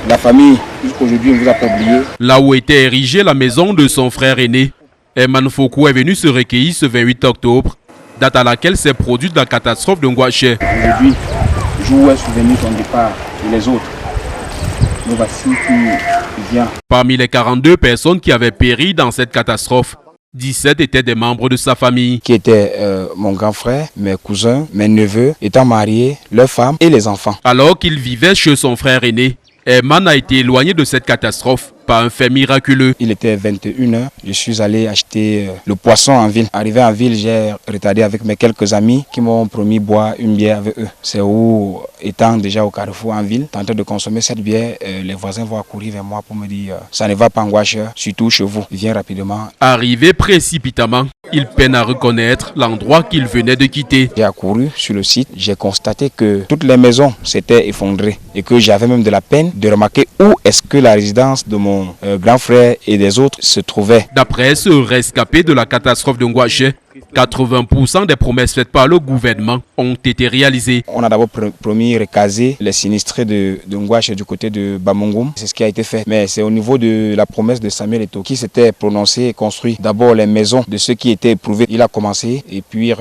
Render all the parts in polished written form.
La famille, jusqu'aujourd'hui, on ne vous a pas oublié. Là où était érigée la maison de son frère aîné, Herman Fokou est venu se recueillir ce 28 octobre, date à laquelle s'est produite la catastrophe de Ngouaché. Aujourd'hui, jour où est souvenu son départ et les autres. Nous voici qui vient. Parmi les 42 personnes qui avaient péri dans cette catastrophe, 17 étaient des membres de sa famille. Qui étaient mon grand frère, mes cousins, mes neveux, étant mariés, leurs femmes et les enfants. Alors qu'il vivait chez son frère aîné, Herman a été éloigné de cette catastrophe par un fait miraculeux. Il était 21h, je suis allé acheter le poisson en ville. Arrivé en ville, j'ai retardé avec mes quelques amis qui m'ont promis boire une bière avec eux. C'est où, étant déjà au carrefour en ville, tentant de consommer cette bière, les voisins vont accourir vers moi pour me dire ça ne va pas Ngouaché, surtout chez vous. Viens rapidement. Arrivé précipitamment, il peine à reconnaître l'endroit qu'il venait de quitter. J'ai accouru sur le site, j'ai constaté que toutes les maisons s'étaient effondrées et que j'avais même de la peine de remarquer où est-ce que la résidence de mon grand frère et des autres se trouvaient. D'après ce rescapé de la catastrophe de Ngouaché, 80% des promesses faites par le gouvernement ont été réalisées. On a d'abord promis recaser les sinistrés de Ngouaché du côté de Bamongum. C'est ce qui a été fait. Mais c'est au niveau de la promesse de Samuel Eto'o qui s'était prononcé et construit d'abord les maisons de ceux qui étaient éprouvés. Il a commencé et puis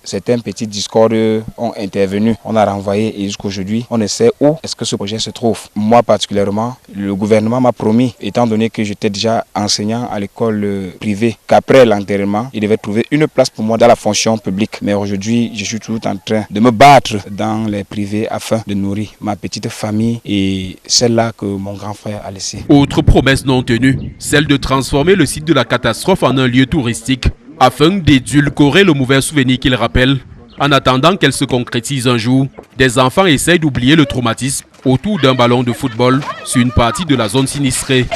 certains petits discordes ont intervenu. On a renvoyé et jusqu'aujourd'hui, on ne sait où est-ce que ce projet se trouve. Moi particulièrement, le gouvernement m'a promis, étant donné que j'étais déjà enseignant à l'école privée, qu'après l'enterrement, il devait trouver une place pour moi dans la fonction publique. Mais aujourd'hui, je suis toujours en train de me battre dans les privés afin de nourrir ma petite famille et celle-là que mon grand frère a laissée. Autre promesse non tenue, celle de transformer le site de la catastrophe en un lieu touristique afin d'édulcorer le mauvais souvenir qu'il rappelle. En attendant qu'elle se concrétise un jour, des enfants essayent d'oublier le traumatisme autour d'un ballon de football sur une partie de la zone sinistrée.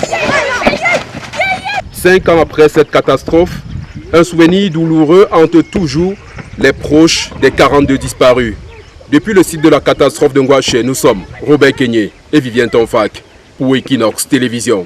5 ans après cette catastrophe, un souvenir douloureux hante toujours les proches des 42 disparus. Depuis le site de la catastrophe de Ngouaché, nous sommes Robert Kenyé et Vivien Tonfak pour Equinox Télévision.